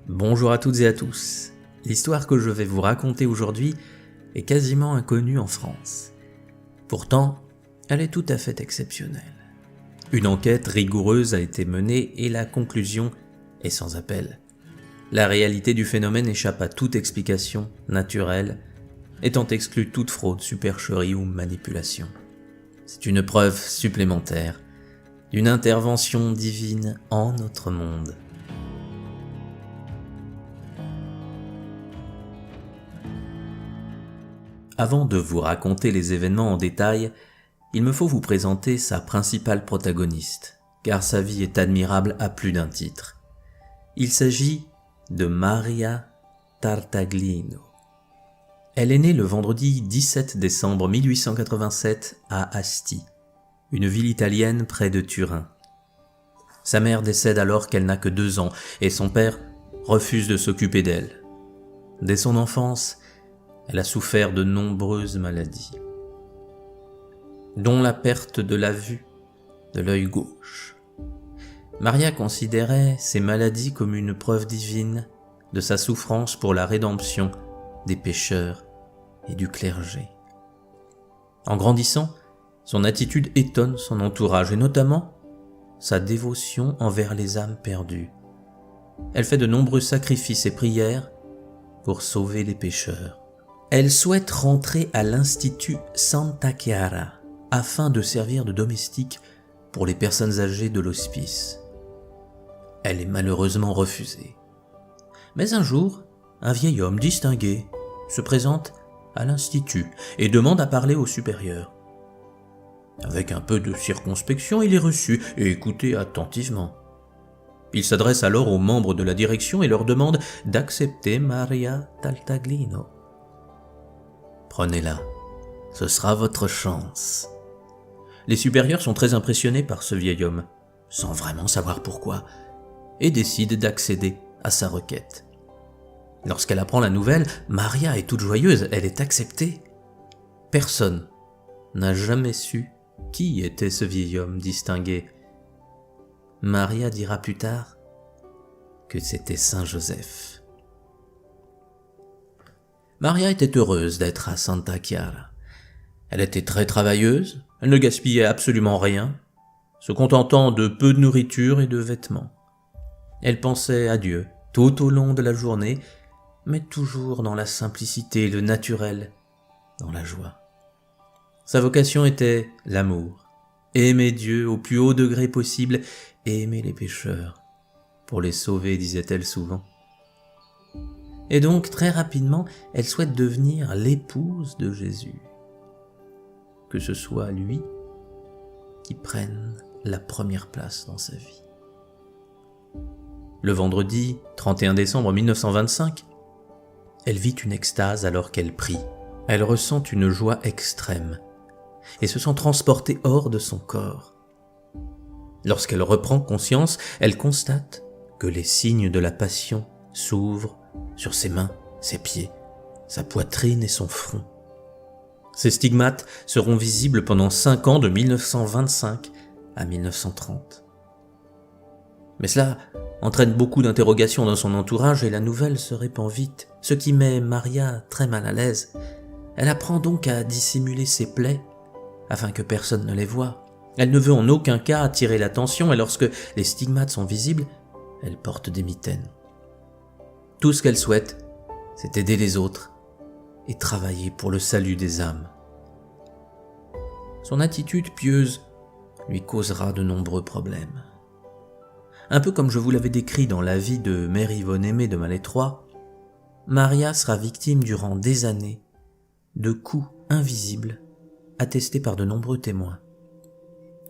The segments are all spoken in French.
Bonjour à toutes et à tous. L'histoire que je vais vous raconter aujourd'hui est quasiment inconnue en France. Pourtant, elle est tout à fait exceptionnelle. Une enquête rigoureuse a été menée et la conclusion est sans appel. La réalité du phénomène échappe à toute explication naturelle, étant exclue toute fraude, supercherie ou manipulation. C'est une preuve supplémentaire d'une intervention divine en notre monde. Avant de vous raconter les événements en détail, il me faut vous présenter sa principale protagoniste, car sa vie est admirable à plus d'un titre. Il s'agit de Maria Tartaglino. Elle est née le vendredi 17 décembre 1887 à Asti, une ville italienne près de Turin. Sa mère décède alors qu'elle n'a que 2 ans et son père refuse de s'occuper d'elle. Dès son enfance, elle a souffert de nombreuses maladies, dont la perte de la vue de l'œil gauche. Maria considérait ces maladies comme une preuve divine de sa souffrance pour la rédemption des pécheurs et du clergé. En grandissant, son attitude étonne son entourage et notamment sa dévotion envers les âmes perdues. Elle fait de nombreux sacrifices et prières pour sauver les pécheurs. Elle souhaite rentrer à l'Institut Santa Chiara afin de servir de domestique pour les personnes âgées de l'hospice. Elle est malheureusement refusée. Mais un jour, un vieil homme distingué se présente à l'Institut et demande à parler au supérieur. Avec un peu de circonspection, il est reçu et écouté attentivement. Il s'adresse alors aux membres de la direction et leur demande d'accepter Maria Tartaglino. Prenez-la, ce sera votre chance. Les supérieurs sont très impressionnés par ce vieil homme, sans vraiment savoir pourquoi, et décident d'accéder à sa requête. Lorsqu'elle apprend la nouvelle, Maria est toute joyeuse, elle est acceptée. Personne n'a jamais su qui était ce vieil homme distingué. Maria dira plus tard que c'était Saint Joseph. Maria était heureuse d'être à Santa Chiara. Elle était très travailleuse, elle ne gaspillait absolument rien, se contentant de peu de nourriture et de vêtements. Elle pensait à Dieu tout au long de la journée, mais toujours dans la simplicité, le naturel, dans la joie. Sa vocation était l'amour, aimer Dieu au plus haut degré possible et aimer les pécheurs, pour les sauver, disait-elle souvent. Et donc, très rapidement, elle souhaite devenir l'épouse de Jésus. Que ce soit lui qui prenne la première place dans sa vie. Le vendredi 31 décembre 1925, elle vit une extase alors qu'elle prie. Elle ressent une joie extrême et se sent transportée hors de son corps. Lorsqu'elle reprend conscience, elle constate que les signes de la passion s'ouvrent sur ses mains, ses pieds, sa poitrine et son front. Ces stigmates seront visibles pendant 5 ans de 1925 à 1930. Mais cela entraîne beaucoup d'interrogations dans son entourage et la nouvelle se répand vite, ce qui met Maria très mal à l'aise. Elle apprend donc à dissimuler ses plaies afin que personne ne les voie. Elle ne veut en aucun cas attirer l'attention et lorsque les stigmates sont visibles, elle porte des mitaines. Tout ce qu'elle souhaite, c'est aider les autres et travailler pour le salut des âmes. Son attitude pieuse lui causera de nombreux problèmes. Un peu comme je vous l'avais décrit dans la vie de Mère Yvonne Aimée de Malétroit, Maria sera victime durant des années de coups invisibles attestés par de nombreux témoins.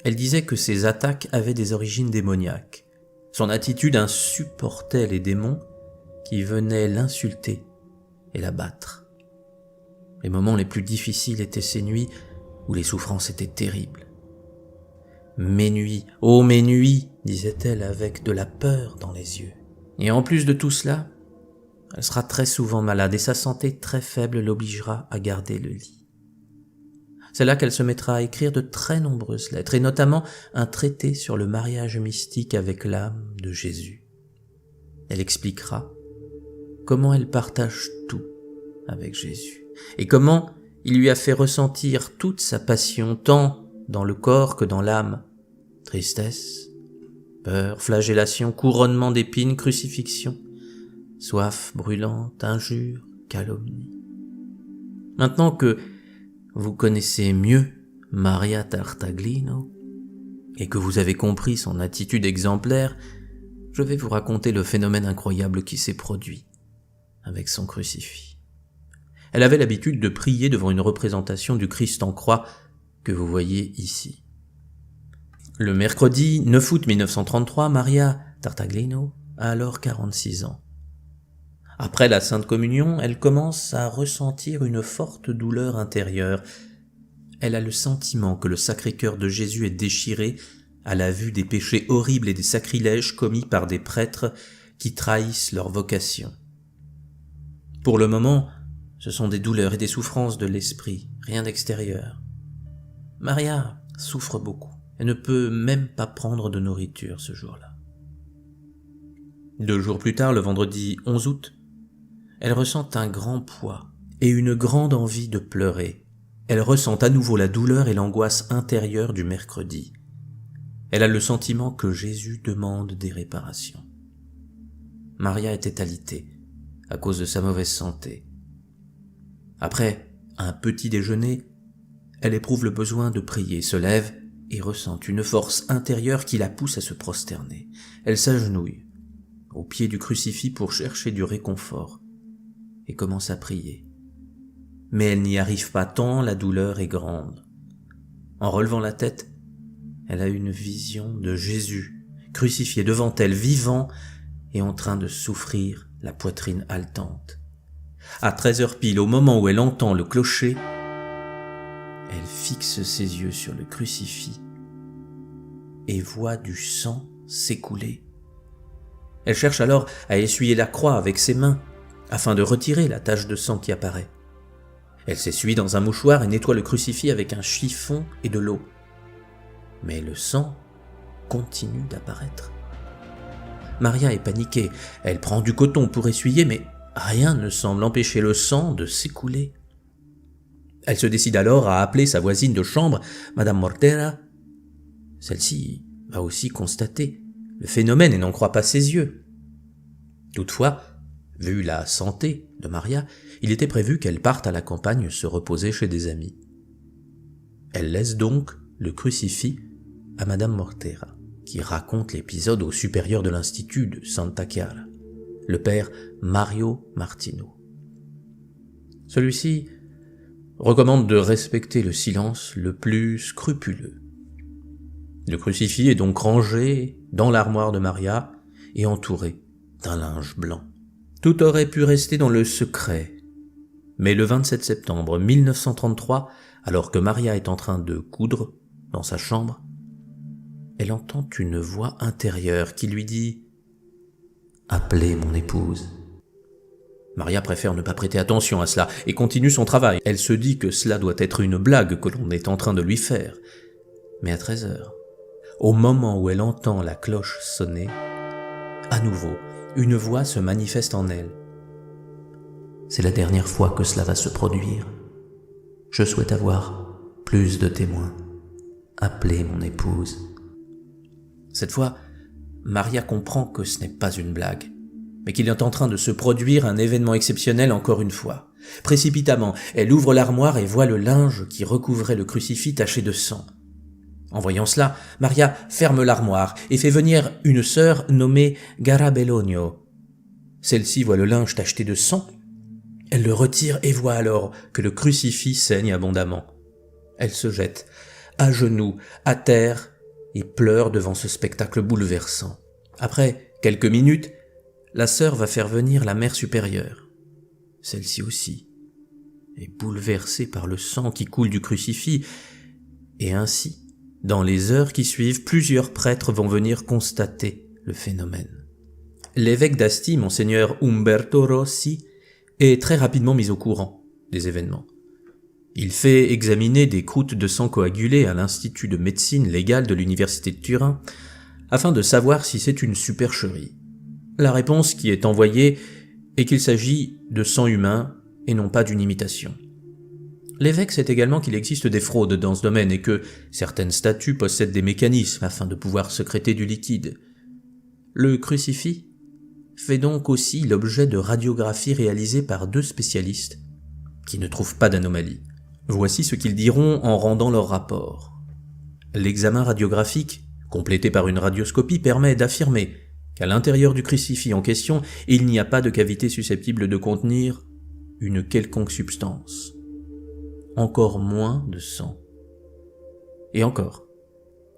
Elle disait que ces attaques avaient des origines démoniaques. Son attitude insupportait les démons qui venaient l'insulter et la battre. Les moments les plus difficiles étaient ces nuits où les souffrances étaient terribles. « Mes nuits, oh mes nuits !» disait-elle avec de la peur dans les yeux. Et en plus de tout cela, elle sera très souvent malade et sa santé très faible l'obligera à garder le lit. C'est là qu'elle se mettra à écrire de très nombreuses lettres, et notamment un traité sur le mariage mystique avec l'âme de Jésus. Elle expliquera comment elle partage tout avec Jésus et comment il lui a fait ressentir toute sa passion tant dans le corps que dans l'âme. Tristesse, peur, flagellation, couronnement d'épines, crucifixion, soif brûlante, injure, calomnie. Maintenant que vous connaissez mieux Maria Tartaglino et que vous avez compris son attitude exemplaire, je vais vous raconter le phénomène incroyable qui s'est produit avec son crucifix. Elle avait l'habitude de prier devant une représentation du Christ en croix que vous voyez ici. Le mercredi 9 août 1933, Maria Tartaglino a alors 46 ans. Après la Sainte Communion, elle commence à ressentir une forte douleur intérieure. Elle a le sentiment que le Sacré-Cœur de Jésus est déchiré à la vue des péchés horribles et des sacrilèges commis par des prêtres qui trahissent leur vocation. Pour le moment, ce sont des douleurs et des souffrances de l'esprit, rien d'extérieur. Maria souffre beaucoup et ne peut même pas prendre de nourriture ce jour-là. 2 jours plus tard, le vendredi 11 août, elle ressent un grand poids et une grande envie de pleurer. Elle ressent à nouveau la douleur et l'angoisse intérieure du mercredi. Elle a le sentiment que Jésus demande des réparations. Maria était alitée à cause de sa mauvaise santé. Après un petit déjeuner, elle éprouve le besoin de prier, se lève et ressent une force intérieure qui la pousse à se prosterner. Elle s'agenouille au pied du crucifix pour chercher du réconfort et commence à prier. Mais elle n'y arrive pas tant la douleur est grande. En relevant la tête, elle a une vision de Jésus, crucifié devant elle, vivant et en train de souffrir, la poitrine haletante. À 13h pile, au moment où elle entend le clocher, elle fixe ses yeux sur le crucifix et voit du sang s'écouler. Elle cherche alors à essuyer la croix avec ses mains afin de retirer la tache de sang qui apparaît. Elle s'essuie dans un mouchoir et nettoie le crucifix avec un chiffon et de l'eau. Mais le sang continue d'apparaître. Maria est paniquée. Elle prend du coton pour essuyer, mais rien ne semble empêcher le sang de s'écouler. Elle se décide alors à appeler sa voisine de chambre, Madame Mortera. Celle-ci va aussi constater le phénomène et n'en croit pas ses yeux. Toutefois, vu la santé de Maria, il était prévu qu'elle parte à la campagne se reposer chez des amis. Elle laisse donc le crucifix à Madame Mortera, qui raconte l'épisode au supérieur de l'institut de Santa Chiara, le père Mario Martino. Celui-ci recommande de respecter le silence le plus scrupuleux. Le crucifix est donc rangé dans l'armoire de Maria et entouré d'un linge blanc. Tout aurait pu rester dans le secret, mais le 27 septembre 1933, alors que Maria est en train de coudre dans sa chambre, elle entend une voix intérieure qui lui dit « Appelez mon épouse ». Maria préfère ne pas prêter attention à cela et continue son travail. Elle se dit que cela doit être une blague que l'on est en train de lui faire. Mais à 13h, au moment où elle entend la cloche sonner, à nouveau, une voix se manifeste en elle. « C'est la dernière fois que cela va se produire. Je souhaite avoir plus de témoins. Appelez mon épouse. » Cette fois, Maria comprend que ce n'est pas une blague, mais qu'il est en train de se produire un événement exceptionnel encore une fois. Précipitamment, elle ouvre l'armoire et voit le linge qui recouvrait le crucifix taché de sang. En voyant cela, Maria ferme l'armoire et fait venir une sœur nommée Garabellonio. Celle-ci voit le linge tacheté de sang. Elle le retire et voit alors que le crucifix saigne abondamment. Elle se jette, à genoux, à terre, et pleure devant ce spectacle bouleversant. Après quelques minutes, la sœur va faire venir la mère supérieure. Celle-ci aussi est bouleversée par le sang qui coule du crucifix, et ainsi, dans les heures qui suivent, plusieurs prêtres vont venir constater le phénomène. L'évêque d'Asti, monseigneur Umberto Rossi, est très rapidement mis au courant des événements. Il fait examiner des croûtes de sang coagulées à l'Institut de médecine légale de l'Université de Turin afin de savoir si c'est une supercherie. La réponse qui est envoyée et qu'il s'agit de sang humain et non pas d'une imitation. L'évêque sait également qu'il existe des fraudes dans ce domaine et que certaines statues possèdent des mécanismes afin de pouvoir sécréter du liquide. Le crucifix fait donc aussi l'objet de radiographies réalisées par 2 spécialistes qui ne trouvent pas d'anomalie. Voici ce qu'ils diront en rendant leur rapport. L'examen radiographique, complété par une radioscopie, permet d'affirmer qu'à l'intérieur du crucifix en question, il n'y a pas de cavité susceptible de contenir une quelconque substance, encore moins de sang. Et encore,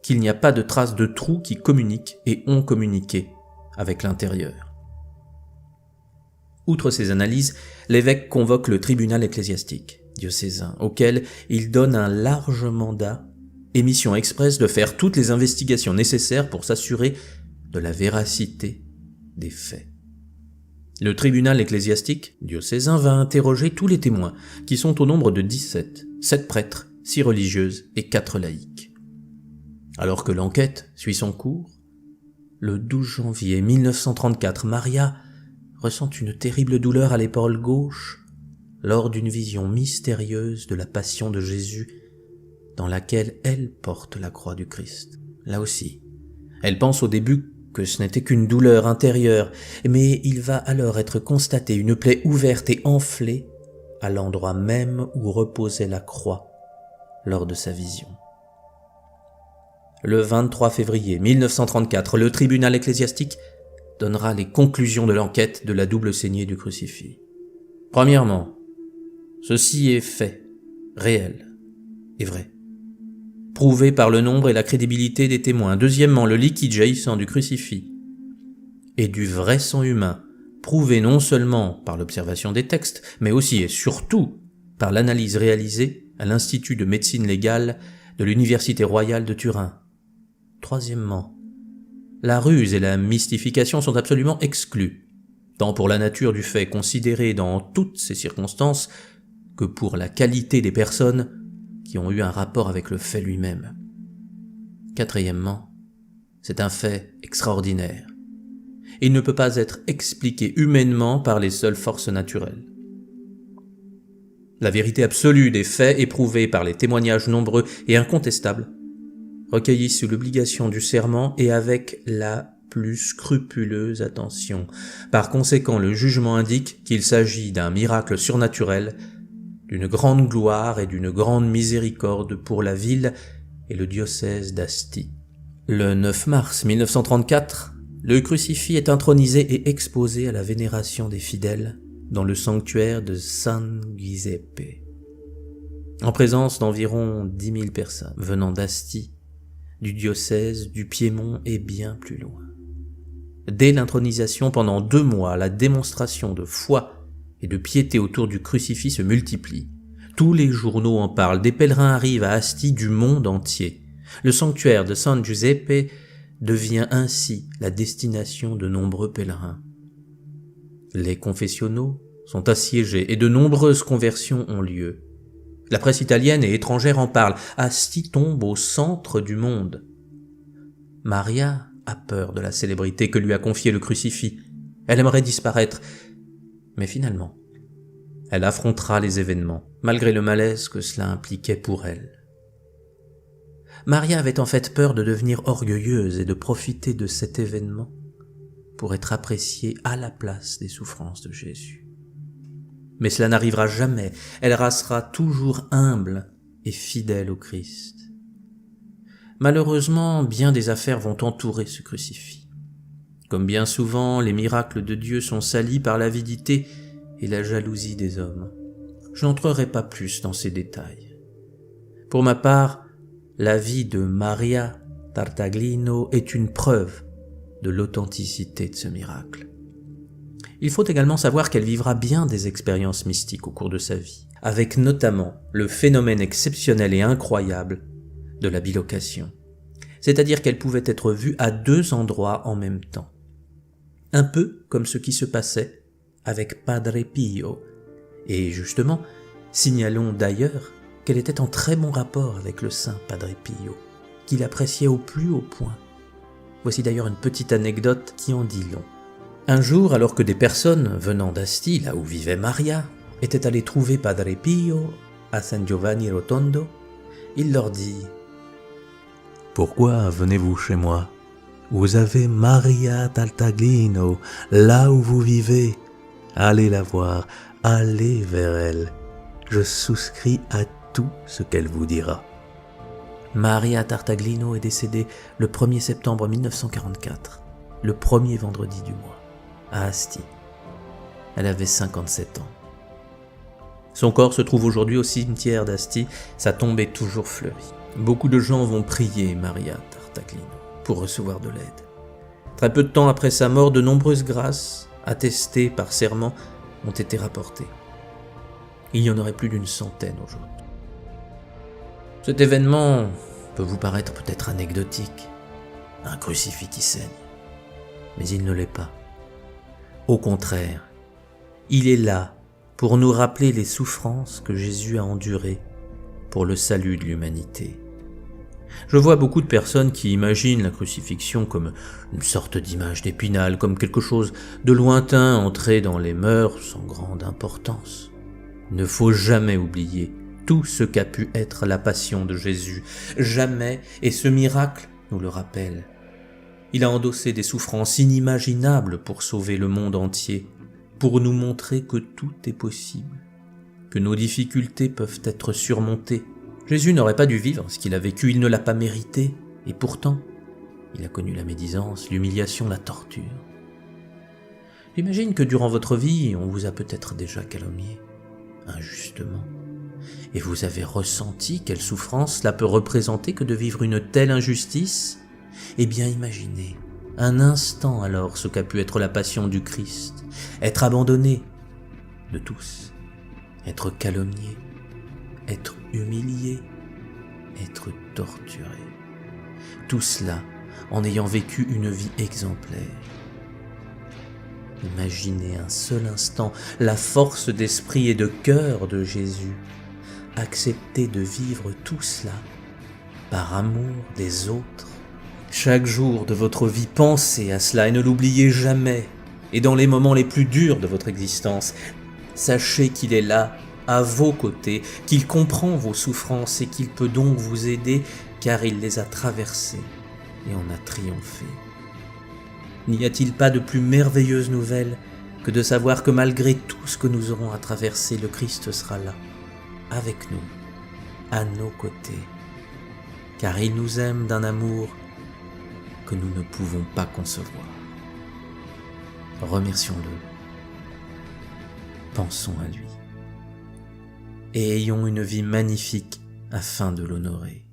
qu'il n'y a pas de traces de trous qui communiquent et ont communiqué avec l'intérieur. Outre ces analyses, l'évêque convoque le tribunal ecclésiastique diocésain, auquel il donne un large mandat et mission expresse de faire toutes les investigations nécessaires pour s'assurer de la véracité des faits. Le tribunal ecclésiastique diocésain va interroger tous les témoins, qui sont au nombre de 17, 7 prêtres, 6 religieuses et 4 laïcs. Alors que l'enquête suit son cours, le 12 janvier 1934, Maria ressent une terrible douleur à l'épaule gauche lors d'une vision mystérieuse de la passion de Jésus dans laquelle elle porte la croix du Christ. Là aussi, elle pense au début que ce n'était qu'une douleur intérieure, mais il va alors être constaté une plaie ouverte et enflée à l'endroit même où reposait la croix lors de sa vision. Le 23 février 1934, le tribunal ecclésiastique donnera les conclusions de l'enquête de la double saignée du crucifix. Premièrement, ceci est fait, réel et vrai, prouvé par le nombre et la crédibilité des témoins. Deuxièmement, le liquide jaillissant du crucifix et du vrai sang humain, prouvé non seulement par l'observation des textes, mais aussi et surtout par l'analyse réalisée à l'Institut de médecine légale de l'Université royale de Turin. Troisièmement, la ruse et la mystification sont absolument exclues, tant pour la nature du fait considéré dans toutes ces circonstances que pour la qualité des personnes qui ont eu un rapport avec le fait lui-même. Quatrièmement, c'est un fait extraordinaire. Il ne peut pas être expliqué humainement par les seules forces naturelles. La vérité absolue des faits éprouvés par les témoignages nombreux et incontestables, recueillis sous l'obligation du serment et avec la plus scrupuleuse attention. Par conséquent, le jugement indique qu'il s'agit d'un miracle surnaturel, d'une grande gloire et d'une grande miséricorde pour la ville et le diocèse d'Asti. Le 9 mars 1934, le crucifix est intronisé et exposé à la vénération des fidèles dans le sanctuaire de San Giuseppe, en présence d'environ 10 000 personnes venant d'Asti, du diocèse, du Piémont et bien plus loin. Dès l'intronisation, pendant 2 mois, la démonstration de foi et de piété autour du crucifix se multiplie. Tous les journaux en parlent, des pèlerins arrivent à Asti du monde entier. Le sanctuaire de San Giuseppe devient ainsi la destination de nombreux pèlerins. Les confessionnaux sont assiégés et de nombreuses conversions ont lieu. La presse italienne et étrangère en parle. Asti tombe au centre du monde. Maria a peur de la célébrité que lui a confiée le crucifix. Elle aimerait disparaître, mais finalement, elle affrontera les événements, malgré le malaise que cela impliquait pour elle. Maria avait en fait peur de devenir orgueilleuse et de profiter de cet événement pour être appréciée à la place des souffrances de Jésus. Mais cela n'arrivera jamais, elle restera toujours humble et fidèle au Christ. Malheureusement, bien des affaires vont entourer ce crucifix. Comme bien souvent, les miracles de Dieu sont salis par l'avidité et la jalousie des hommes. Je n'entrerai pas plus dans ces détails. Pour ma part, la vie de Maria Tartaglino est une preuve de l'authenticité de ce miracle. Il faut également savoir qu'elle vivra bien des expériences mystiques au cours de sa vie, avec notamment le phénomène exceptionnel et incroyable de la bilocation, c'est-à-dire qu'elle pouvait être vue à 2 endroits en même temps. Un peu comme ce qui se passait avec Padre Pio, et justement, signalons d'ailleurs qu'elle était en très bon rapport avec le saint Padre Pio, qu'il appréciait au plus haut point. Voici d'ailleurs une petite anecdote qui en dit long. Un jour, alors que des personnes venant d'Asti, là où vivait Maria, étaient allées trouver Padre Pio à San Giovanni Rotondo, il leur dit « Pourquoi venez-vous chez moi ? Vous avez Maria Tartaglino, là où vous vivez. Allez la voir, allez vers elle. Je souscris à tout ce qu'elle vous dira. » Maria Tartaglino est décédée le 1er septembre 1944, le premier vendredi du mois, à Asti. Elle avait 57 ans. Son corps se trouve aujourd'hui au cimetière d'Asti, sa tombe est toujours fleurie. Beaucoup de gens vont prier Maria Tartaglino pour recevoir de l'aide. Très peu de temps après sa mort, de nombreuses grâces, attestées par serment, ont été rapportées. Il y en aurait plus d'une centaine aujourd'hui. Cet événement peut vous paraître peut-être anecdotique, un crucifix qui saigne, mais il ne l'est pas. Au contraire, il est là pour nous rappeler les souffrances que Jésus a endurées pour le salut de l'humanité. Je vois beaucoup de personnes qui imaginent la crucifixion comme une sorte d'image d'Épinal, comme quelque chose de lointain entré dans les mœurs sans grande importance. Il ne faut jamais oublier tout ce qu'a pu être la passion de Jésus. Jamais, et ce miracle nous le rappelle. Il a endossé des souffrances inimaginables pour sauver le monde entier, pour nous montrer que tout est possible, que nos difficultés peuvent être surmontées. Jésus n'aurait pas dû vivre ce qu'il a vécu, il ne l'a pas mérité, et pourtant, il a connu la médisance, l'humiliation, la torture. J'imagine que durant votre vie, on vous a peut-être déjà calomnié, injustement, et vous avez ressenti quelle souffrance cela peut représenter que de vivre une telle injustice. Eh bien imaginez un instant alors ce qu'a pu être la passion du Christ, être abandonné de tous, être calomnié, être humilié, être torturé. Tout cela en ayant vécu une vie exemplaire. Imaginez un seul instant la force d'esprit et de cœur de Jésus, accepter de vivre tout cela par amour des autres. Chaque jour de votre vie, pensez à cela et ne l'oubliez jamais. Et dans les moments les plus durs de votre existence, sachez qu'il est là, à vos côtés, qu'il comprend vos souffrances et qu'il peut donc vous aider car il les a traversées et en a triomphé. N'y a-t-il pas de plus merveilleuse nouvelle que de savoir que malgré tout ce que nous aurons à traverser, le Christ sera là, avec nous, à nos côtés, car il nous aime d'un amour que nous ne pouvons pas concevoir. Remercions-le, pensons à lui, et ayons une vie magnifique afin de l'honorer.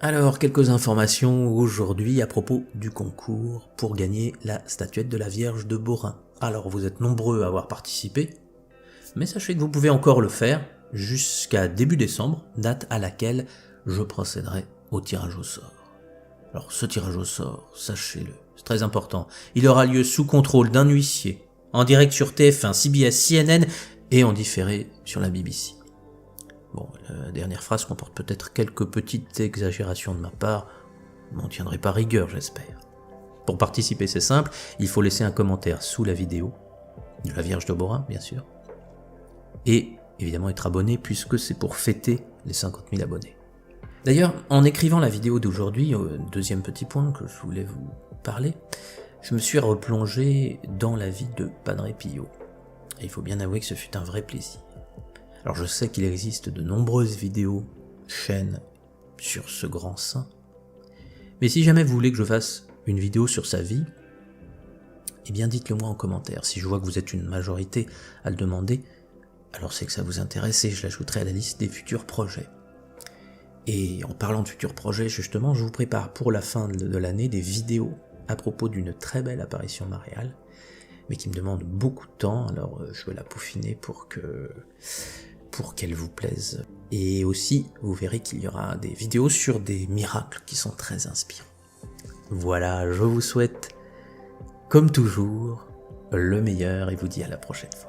Alors, quelques informations aujourd'hui à propos du concours pour gagner la statuette de la Vierge de Beaurain. Alors, vous êtes nombreux à avoir participé, mais sachez que vous pouvez encore le faire jusqu'à début décembre, date à laquelle je procéderai au tirage au sort. Alors, ce tirage au sort, sachez-le, c'est très important. Il aura lieu sous contrôle d'un huissier, en direct sur TF1, CBS, CNN et en différé sur la BBC. Bon, la dernière phrase comporte peut-être quelques petites exagérations de ma part, vous m'en tiendrez pas rigueur, j'espère. Pour participer, c'est simple, il faut laisser un commentaire sous la vidéo, de la Vierge de Beaurain, bien sûr, et évidemment être abonné, puisque c'est pour fêter les 50 000 abonnés. D'ailleurs, en écrivant la vidéo d'aujourd'hui, deuxième petit point que je voulais vous parler, je me suis replongé dans la vie de Padre Pio, et il faut bien avouer que ce fut un vrai plaisir. Alors je sais qu'il existe de nombreuses vidéos, chaînes, sur ce grand saint. Mais si jamais vous voulez que je fasse une vidéo sur sa vie, eh bien dites-le moi en commentaire. Si je vois que vous êtes une majorité à le demander, alors c'est que ça vous intéresse et je l'ajouterai à la liste des futurs projets. Et en parlant de futurs projets, justement, je vous prépare pour la fin de l'année des vidéos à propos d'une très belle apparition mariale, mais qui me demande beaucoup de temps, alors je vais la peaufiner pour qu'elle vous plaise. Et aussi, vous verrez qu'il y aura des vidéos sur des miracles qui sont très inspirants. Voilà, je vous souhaite, comme toujours, le meilleur et vous dis à la prochaine fois.